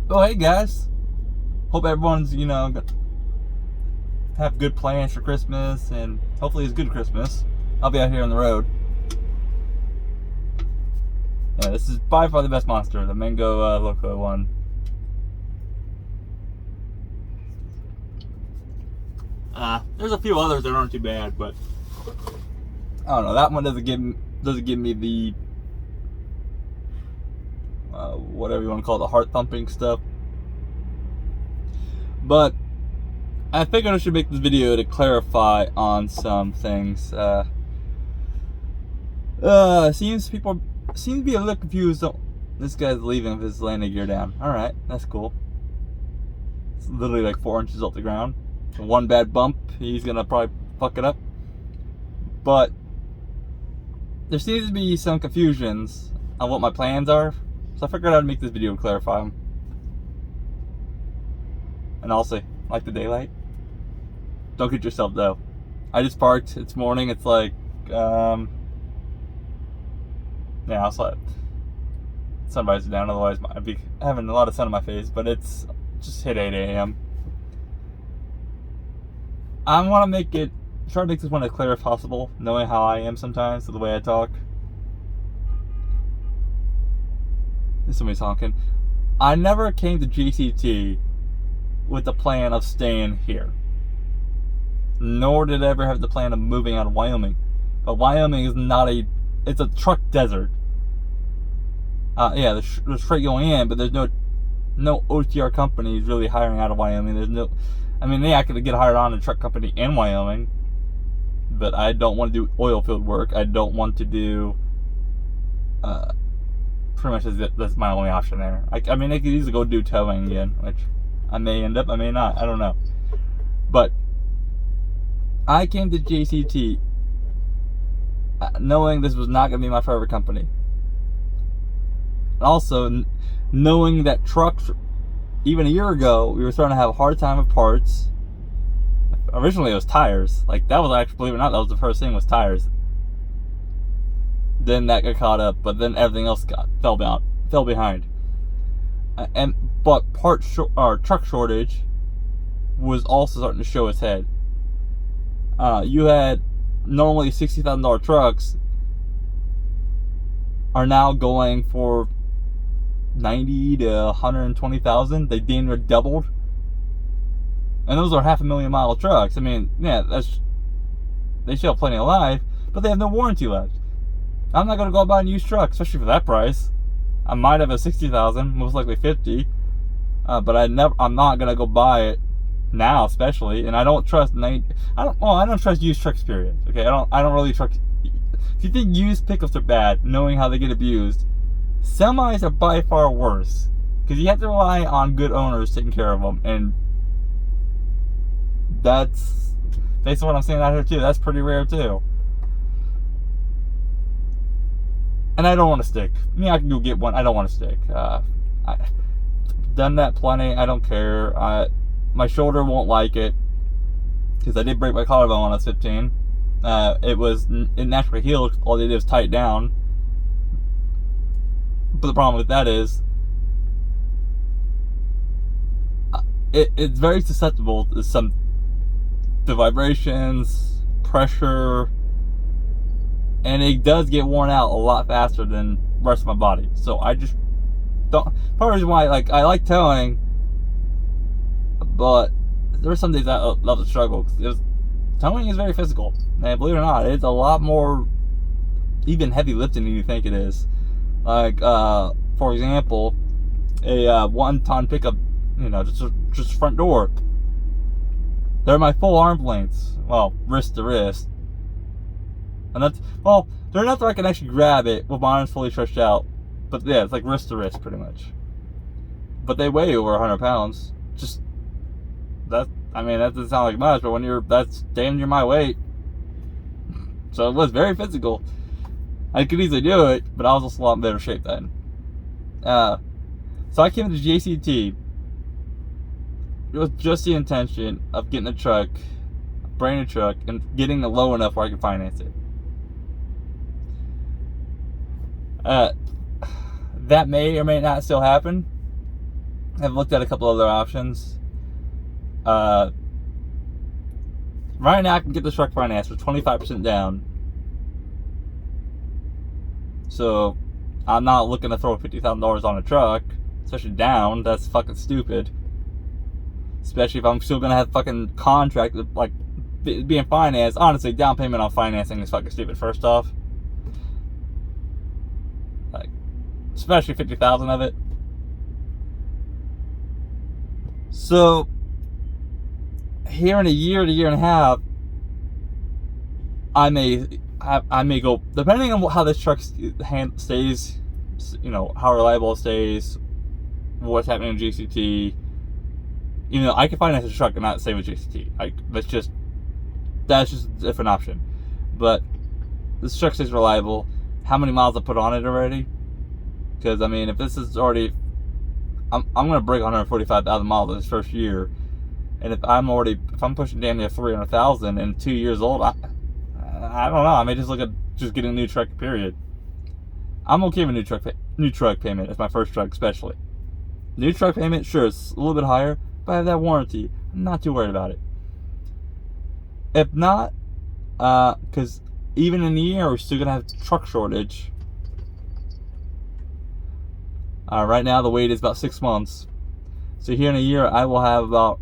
Oh, hey guys. Hope everyone's, have good plans for Christmas, and hopefully it's a good Christmas. I'll be out here on the road. Yeah, this is by far the best monster, the Mango Loco one. There's a few others that aren't too bad, but I don't know. That one doesn't give me the whatever you want to call it, the heart thumping stuff. But I figured I should make this video to clarify on some things. Seems to be a little confused. This guy's leaving with his landing gear down. Alright, that's cool. It's literally like 4 inches off the ground. One bad bump, he's gonna probably fuck it up. But there seems to be some confusions on what my plans are. So I figured I'd make this video to clarify them. And also, like the daylight. Don't get yourself though. I just parked. It's morning. It's like, yeah, I'll sleep. Sunrise is down. Otherwise, I'd be having a lot of sun on my face. But it's just hit 8 a.m. I want to try to make this one as clear as possible, knowing how I am sometimes, the way I talk. There's somebody honking. I never came to GCT with the plan of staying here. Nor did I ever have the plan of moving out of Wyoming. But Wyoming is not it's a truck desert. Yeah, there's freight going in, but there's no OTR companies really hiring out of Wyoming. I could get hired on a truck company in Wyoming, but I don't want to do oil field work. I don't want to do, pretty much that's my only option there. I could easily go do towing again, which I may end up, I may not, I don't know. But I came to JCT knowing this was not going to be my forever company. Also, knowing that trucks, even a year ago, we were starting to have a hard time with parts. Originally, it was tires. Like, that was actually, believe it or not, that was the first thing, was tires. Then that got caught up, but then everything else fell behind. But truck shortage was also starting to show its head. You had normally $60,000 trucks are now going for 90 to 120,000. They damn near doubled, and those are 500,000 mile trucks. I mean, yeah, they still have plenty of life, but they have no warranty left. I'm not gonna go buy a used truck, especially for that price. I might have a 60,000, most likely 50, but I'm not gonna go buy it now, especially. And I don't trust I don't trust used trucks, period. Okay, I don't really trust. If you think used pickups are bad, knowing how they get abused, semis are by far worse, because you have to rely on good owners taking care of them, and that's based on what I'm seeing out here too. That's pretty rare too. And I don't want to stick. I can go get one. I don't want to stick. I've done that plenty. I don't care. My shoulder won't like it, because I did break my collarbone when I was 15. It naturally healed. All they did was tighten down. But the problem with that is, it's very susceptible to the vibrations, pressure, and it does get worn out a lot faster than the rest of my body. So I just don't. Part of the reason why, I like towing, but there are some days I love to struggle, because towing is very physical, and believe it or not, it's a lot more even heavy lifting than you think it is. Like, for example, a 1-ton pickup, just front door. They're my full arm lengths, well, wrist to wrist, and they're enough that I can actually grab it with my arms fully stretched out. But yeah, it's like wrist to wrist, pretty much. But they weigh over 100 pounds. That doesn't sound like much, but that's damn near my weight. So it was very physical. I could easily do it, but I was also a lot in better shape then. So I came to JCT. It was just the intention of getting a truck, a brand new truck, and getting it low enough where I could finance it. That may or may not still happen. I've looked at a couple other options. Right now I can get the truck financed for 25% down. So I'm not looking to throw $50,000 on a truck, especially down. That's fucking stupid. Especially if I'm still gonna have fucking contract like being financed. Honestly, down payment on financing is fucking stupid. First off, like especially 50,000 of it. So here in a year to year and a half, I may go, depending on how this truck stays, you know, how reliable it stays, what's happening in GCT. You know, I can finance a truck and not stay with GCT. That's just a different option. But this truck stays reliable. How many miles I put on it already? Because I mean, if this is already, I'm gonna break 145,000 miles in this first year, and if I'm pushing damn near 300,000 in 2 years old, I don't know. I may just look at just getting a new truck. Period. I'm okay with new truck payment. It's my first truck, especially. New truck payment, sure, it's a little bit higher, but I have that warranty. I'm not too worried about it. If not, because even in a year we're still gonna have truck shortage. Right now the wait is about 6 months. So here in a year I will have about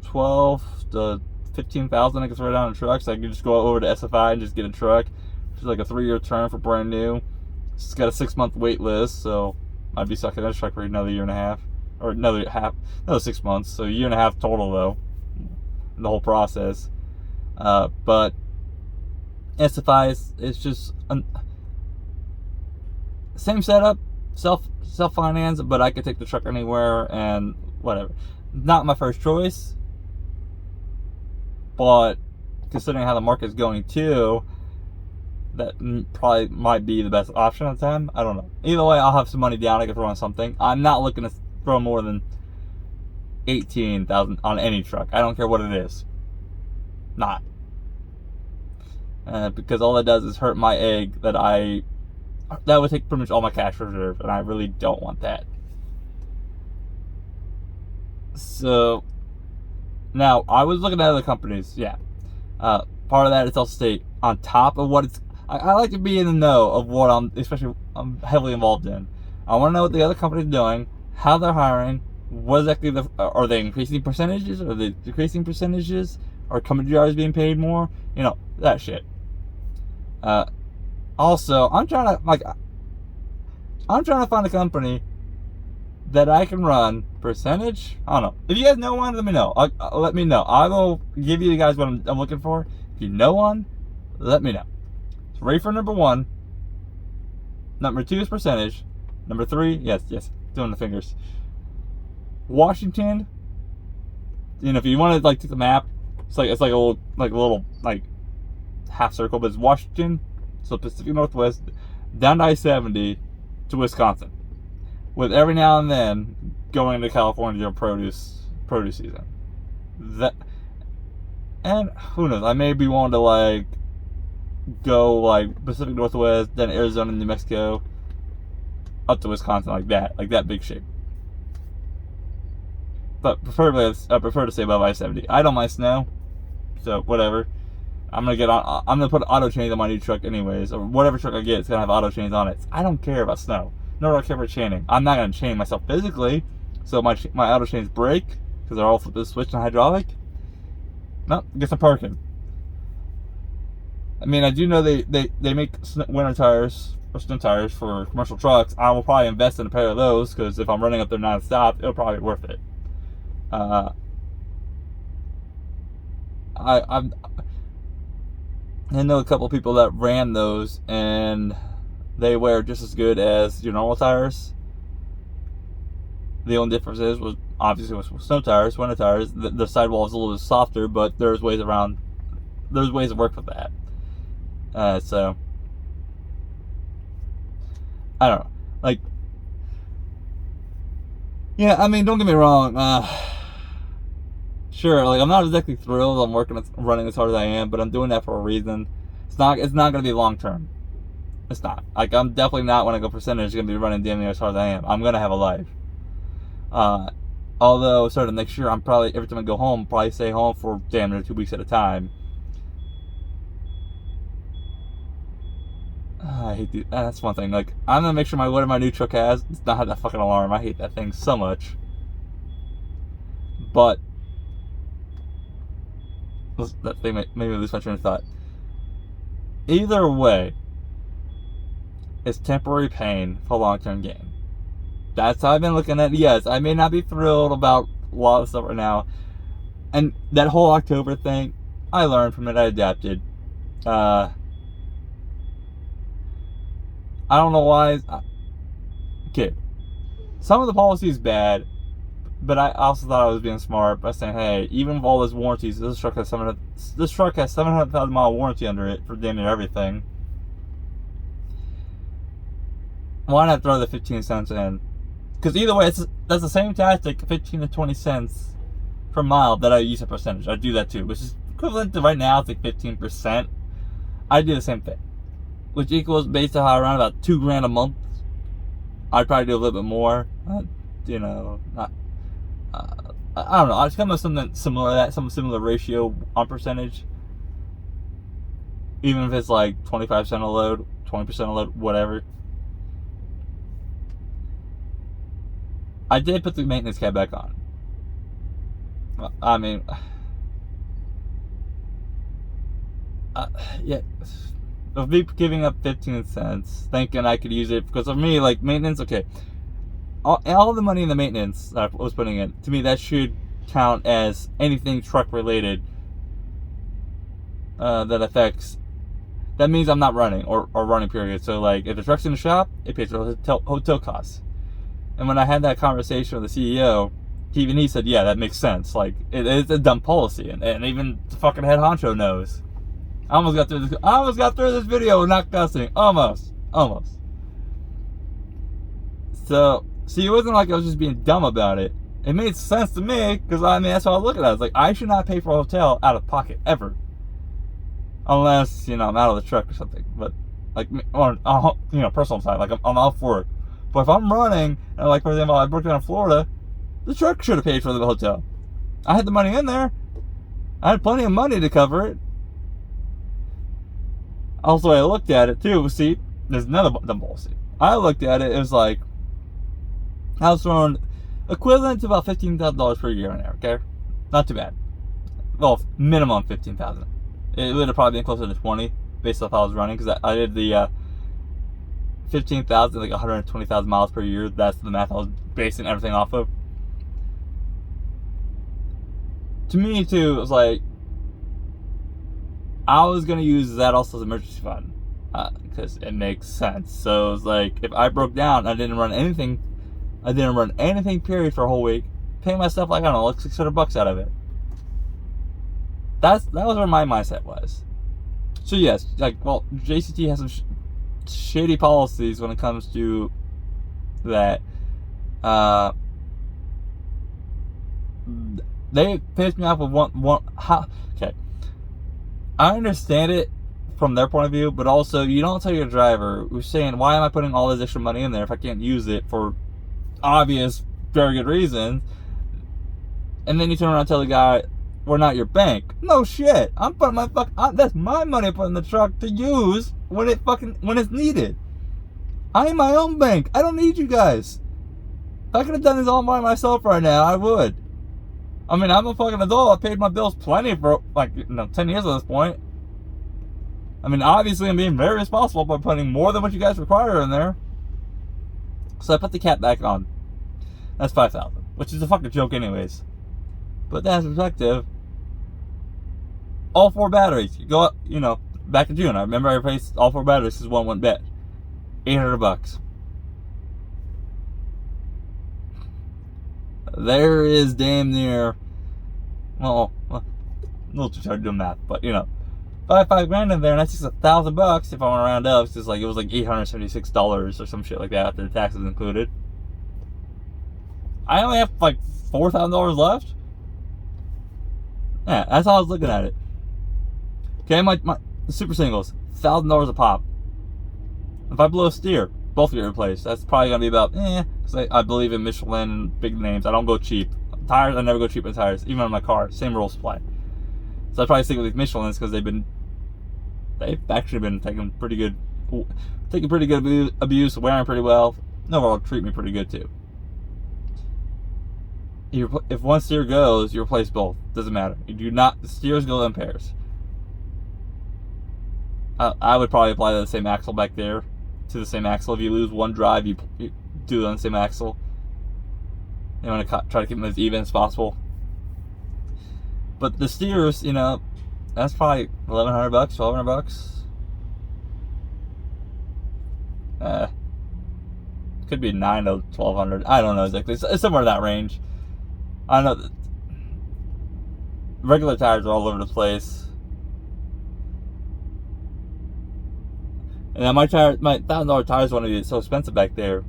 12 to 15,000 I can throw down a truck. So I can just go over to SFI and just get a truck. It's like a 3-year term for brand new. It's got a 6-month wait list, so I'd be stuck in that truck for another year and a half, or another 6 months. So a year and a half total though, in the whole process. But SFI is just same setup, self finance, but I could take the truck anywhere and whatever. Not my first choice, but considering how the market's going too, that probably might be the best option at the time. I don't know. Either way, I'll have some money down. I can throw on something. I'm not looking to throw more than 18,000 on any truck. I don't care what it is. Not. Because all that does is hurt my egg that would take pretty much all my cash reserve, and I really don't want that. So now I was looking at other companies. Yeah. Part of that is also stay on top of what it's. I like to be in the know of what I'm heavily involved in. I want to know what the other company's doing, how they're hiring, what exactly are they increasing percentages, are they decreasing percentages, are company drivers being paid more, you know, that shit. Also, I'm trying to find a company that I can run percentage. I don't know. If you guys know one, let me know. Let me know. I will give you guys what I'm looking for. If you know one, let me know. So ready for number 1. Number 2 is percentage. Number 3, yes, doing the fingers. Washington. You know, if you want to like take the map, it's like a little half circle, but it's Washington, so Pacific Northwest, down to I-70 to Wisconsin, with every now and then going into California produce season. And who knows? I may be wanting to go Pacific Northwest, then Arizona, New Mexico, up to Wisconsin, like that big shape. But preferably, I prefer to stay above I-70. I don't mind snow, so whatever. I'm gonna put auto chains on my new truck anyways, or whatever truck I get, it's gonna have auto chains on it. I don't care about snow, nor do I care for chaining. I'm not gonna chain myself physically, so my auto chains break because they're all flip the switch and hydraulic. No, guess I'm parking. I mean, I do know they make winter tires or snow tires for commercial trucks. I will probably invest in a pair of those because if I'm running up there non-stop, it'll probably be worth it. I know a couple people that ran those, and they wear just as good as your normal tires. The only difference was obviously with snow tires, winter tires, the sidewall is a little bit softer, but there's ways to work with that. So I don't know. Yeah, I mean, don't get me wrong. Sure, I'm not exactly thrilled. I'm running as hard as I am, but I'm doing that for a reason. It's not gonna be long term. It's not. Like, I'm definitely not, when I go percentage, going to be running damn near as hard as I am. I'm going to have a life. Although, starting next year, I'm probably, every time I go home, probably stay home for damn near 2 weeks at a time. I hate the, that's one thing. Like, I'm going to make sure whatever my new truck has, it's not have that fucking alarm. I hate that thing so much. But, that thing made me lose my train of thought. Either way, it's temporary pain for long-term gain. That's how I've been looking at it. Yes, I may not be thrilled about a lot of stuff right now. And that whole October thing, I learned from it. I adapted. I don't know why. Okay. Some of the policy is bad, but I also thought I was being smart by saying, hey, even with all those warranties, this truck has 700,000 mile warranty under it for damn near everything. Why not throw the 15 cents in? Because either way, that's the same tactic, 15 to 20 cents per mile, that I use a percentage. I do that too, which is equivalent to right now, it's like 15%. I do the same thing, which equals based on around about $2,000 a month. I'd probably do a little bit more. You know, not. I don't know. I just come up with something similar to that, some similar ratio on percentage. Even if it's like 25% a load, 20% a load, whatever. I did put the maintenance cap back on. I mean, yeah, of me giving up 15 cents, thinking I could use it, because of me, like, maintenance, okay. All the money in the maintenance that I was putting in, to me, that should count as anything truck related that affects. That means I'm not running, or running period. So, like, if the truck's in the shop, it pays for hotel costs. And when I had that conversation with the CEO, even he said, yeah, that makes sense. Like, it's a dumb policy. And even the fucking head honcho knows. I almost got through this video without cussing. Almost. So, see, it wasn't like I was just being dumb about it. It made sense to me, because, I mean, that's how I look at it. I was like, I should not pay for a hotel out of pocket, ever. Unless, you know, I'm out of the truck or something. But, like, on, you know, personal side, like, I'm off work. But if I'm running, and like, for example, I worked down in Florida, the truck should have paid for the hotel. I had the money in there. I had plenty of money to cover it. Also, I looked at it too. See, there's another dumb policy. I looked at it, it was like, I was throwing equivalent to about $15,000 per year in there, okay? Not too bad. Well, minimum $15,000. It would have probably been closer to 20 based off how I was running, because I did the 15,000, like 120,000 miles per year. That's the math I was basing everything off of. To me, too, it was like, I was going to use that also as an emergency fund, because it makes sense. So it was like, if I broke down, I didn't run anything period for a whole week, pay myself, like, I don't know, like $600 out of it. That was where my mindset was. So yes, like, well, JCT has some shady policies when it comes to that. They pissed me off with okay. I understand it from their point of view, but also, you don't tell your driver who's saying, why am I putting all this extra money in there if I can't use it for obvious, very good reasons? And then you turn around and tell the guy, we're not your bank. No shit. I'm putting that's my money I put in the truck to use when it's needed. I am my own bank. I don't need you guys. If I could have done this all by myself right now, I would. I mean, I'm a fucking adult. I paid my bills plenty for, 10 years at this point. I mean, obviously, I'm being very responsible by putting more than what you guys require in there. So I put the cap back on. That's $5,000, which is a fucking joke anyways. But that's perspective. All 4 batteries. You go up, back in June, I remember I replaced all 4 batteries because one went bad. $800. There is damn near, well, a little too hard to do math, but $5 grand in there, and that's just $1,000 if I want to round up. It's like, it was like $876 or some shit like that after the taxes included. I only have like $4,000 left. Yeah, that's how I was looking at it. Okay, my super singles, $1,000 a pop. If I blow a steer, both get replaced. That's probably gonna be about because I believe in Michelin and big names. I don't go cheap. Tires, I never go cheap with tires, even on my car. Same roll supply. So I probably stick with these Michelins because they've actually been taking pretty good abuse, wearing pretty well. Overall, treat me pretty good too. If one steer goes, you replace both. Doesn't matter. You do not. The steers go in pairs. I would probably apply the same axle back there to the same axle. If you lose one drive, you do it on the same axle. You want to try to keep them as even as possible. But the steers, that's probably $1,100, $1,200. Could be $900 to $1,200. I don't know exactly. It's somewhere in that range. I know that regular tires are all over the place. And now my $1,000 tires want to be so expensive back there,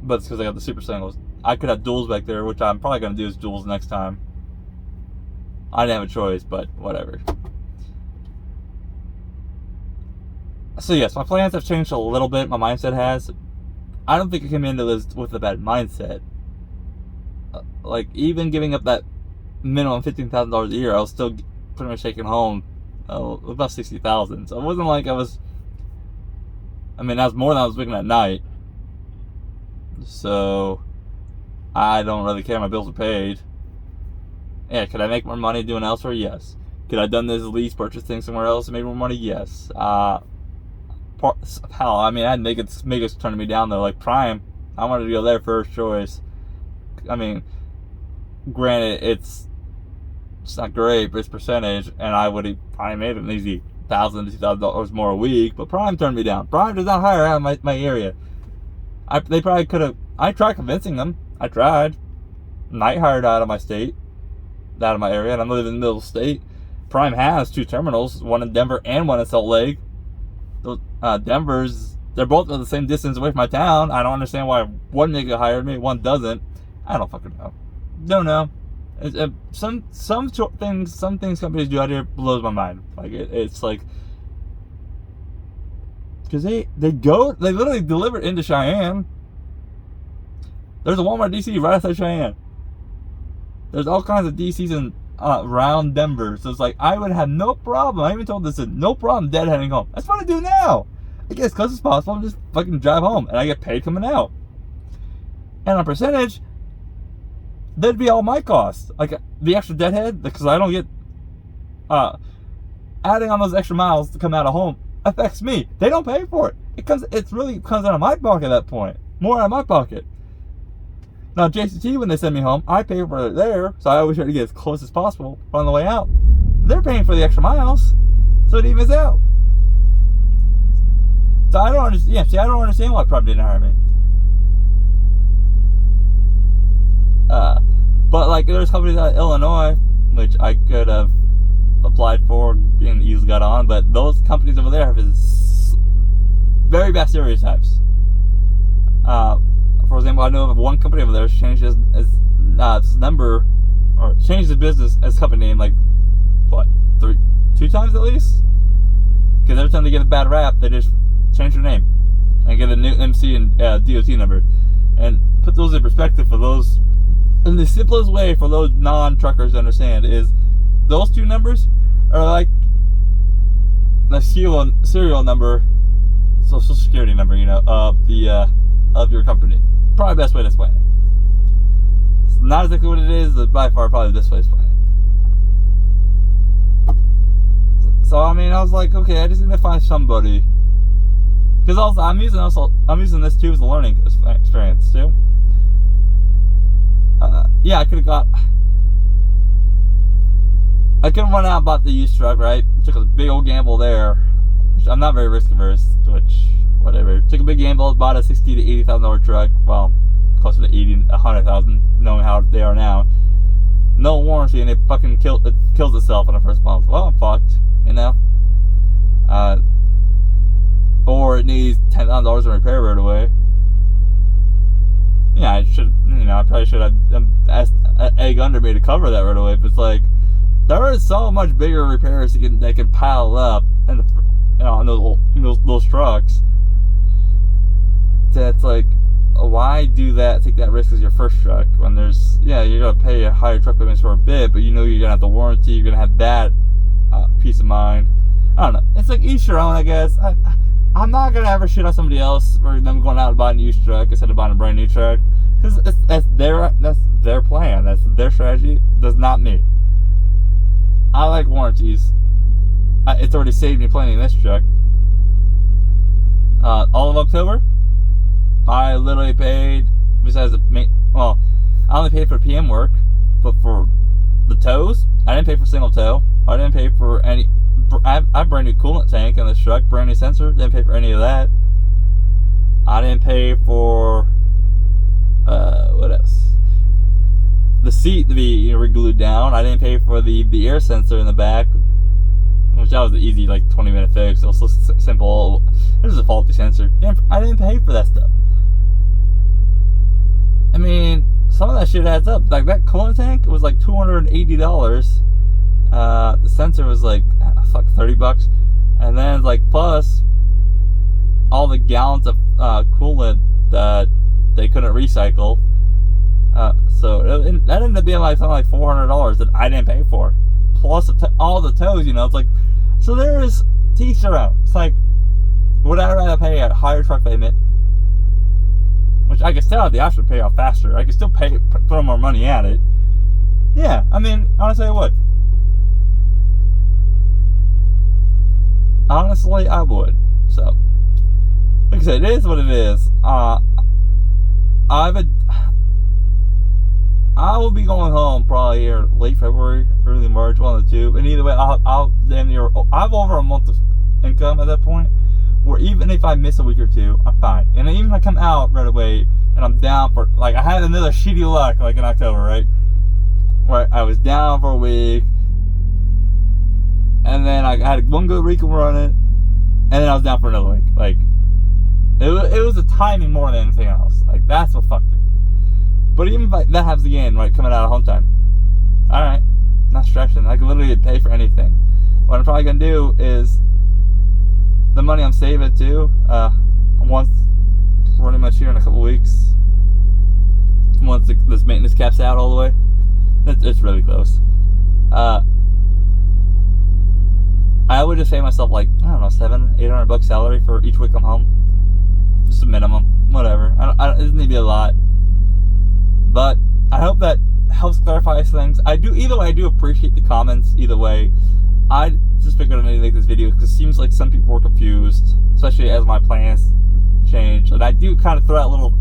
but it's because I got the super singles. I could have duals back there, which I'm probably going to do is duals next time. I didn't have a choice, but whatever. So yes, my plans have changed a little bit. My mindset has. I don't think I came into this with a bad mindset. Like, even giving up that minimum $15,000 a year, I was still pretty much taking home about $60,000. So it wasn't like that was more than I was making at night. So I don't really care. My bills are paid. Yeah, could I make more money doing elsewhere? Yes. Could I have done this lease purchase thing somewhere else and made more money? Yes. I had Megas turning me down though. Like Prime, I wanted to go there first choice. Granted, it's not great, but it's percentage, and I would have probably made an easy $1,000 to $2,000 more a week. But Prime turned me down. Prime does not hire out of my area. They probably could have. I tried convincing them. I tried. Night hired out of my state, out of my area, and I'm living in the middle of the state. Prime has 2 terminals, one in Denver and one in Salt Lake. Denver's, they're both at the same distance away from my town. I don't understand why one nigga hired me, one doesn't. I don't fucking know. Don't know. Some things companies do out here blows my mind. Like it's like, because they literally deliver into Cheyenne. There's a Walmart DC right outside Cheyenne. There's all kinds of DCs in around Denver, so it's like I would have no problem. I even told this, no problem deadheading home. That's what I do now. I get as close as possible and just fucking drive home, and I get paid coming out. And on percentage, that'd be all my costs. Like the extra deadhead, because I don't get adding on those extra miles to come out of home affects me. They don't pay for it. It really comes out of my pocket at that point. More out of my pocket. Now JCT, when they send me home, I pay for it there, so I always try to get as close as possible on the way out. They're paying for the extra miles, so it evens out. So I don't understand. Yeah, see, I don't understand why Prime didn't hire me. But like, there's companies out of Illinois, which I could have applied for and easily got on, but those companies over there have very bad stereotypes. For example, I know of one company over there changed its number, or changed its business as company name like, what, 2 times at least? Because every time they get a bad rap, they just change their name and get a new MC and DOT number. And put those in perspective for those, in the simplest way for those non-truckers to understand is, those 2 numbers are like the serial number, social security number, of your company. Probably the best way to explain it. It's not exactly what it is, but by far probably the best way to explain it. So I was like, okay, I just need to find somebody, because also I'm using this too as a learning experience too. Yeah, I could have run out and bought the used truck, right? Took a big old gamble there. I'm not very risk averse, which, whatever. Took a big gamble, bought a $60,000 to $80,000 truck. Well, closer to $100,000, knowing how they are now. No warranty, and it fucking kills itself in the first month. Well, I'm fucked, or it needs $10,000 in repair right away. Yeah, I probably should have asked Egg under me to cover that right away. But it's like, there are so much bigger repairs that can pile up, and those trucks. that's like, why do that? Take that risk as your first truck when there's, yeah, you're gonna pay a higher truck payments for a bit, but you know you're gonna have the warranty. You're gonna have that peace of mind. I don't know. It's like each your own, I guess. I'm not gonna ever shit on somebody else for them going out and buying a used truck instead of buying a brand new truck, because that's their plan. That's their strategy. That's not me. I like warranties. It's already saved me plenty in this truck. All of October, I literally paid, besides well, I only paid for PM work, but for the tows, I didn't pay for single tow. I didn't pay for any. I have a brand new coolant tank in this truck, brand new sensor. Didn't pay for any of that. I didn't pay for what else? The seat to be re-glued down. I didn't pay for the air sensor in the back, which that was the easy 20-minute fix. It was so simple. It was a faulty sensor. I didn't pay for that stuff. I mean, some of that shit adds up. Like that coolant tank was like $280. The sensor was like $30, and then plus all the gallons of coolant that they couldn't recycle. So that ended up being something like $400 that I didn't pay for, plus all the tows. It's like, so there is teeth around. It's like, would I rather pay a higher truck payment, which I could still have the option to pay off faster? I could still put more money at it. Yeah, I mean, honestly, I would. Honestly, I would. So, like I said, it is what it is. I will be going home probably here late February, early March, one of the two. And either way, I'll damn near. I have over a month of income at that point, where even if I miss a week or two, I'm fine. And even if I come out right away and I'm down for, I had another shitty luck in October, right? Where I was down for a week, and then I had one good week of running, and then I was down for another week. It was the timing more than anything else. That's what fucked me. But even if that happens again, coming out of home time, alright, not stressing. I can literally pay for anything. What I'm probably gonna do is the money I'm saving too, once pretty much here in a couple weeks, once this maintenance cap's out all the way, it's really close. I would just pay myself I don't know, $700-800 salary for each week I'm home. Just a minimum, whatever. It doesn't need to be a lot, but I hope that helps clarify things. Either way, I do appreciate the comments. Either way, I just figured I need to make this video because it seems like some people were confused, especially as my plans change. And I do kind of throw out little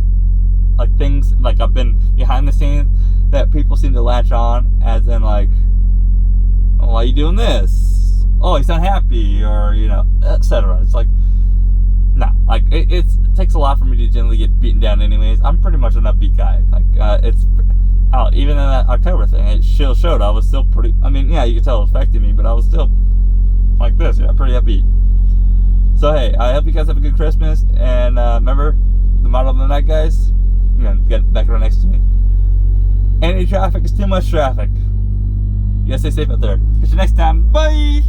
things I've been behind the scenes that people seem to latch on, as in oh, why are you doing this? Oh, he's not happy, or etc. It's nah, it takes a lot for me to generally get beaten down anyways. I'm pretty much an upbeat guy. Even in that October thing, it still showed I was still pretty, yeah, you could tell it affected me, but I was still like this, pretty upbeat. So hey, I hope you guys have a good Christmas, and remember, the motto of the night, guys, get back right next to me. Any traffic is too much traffic. You guys stay safe out there. Catch you next time. Bye!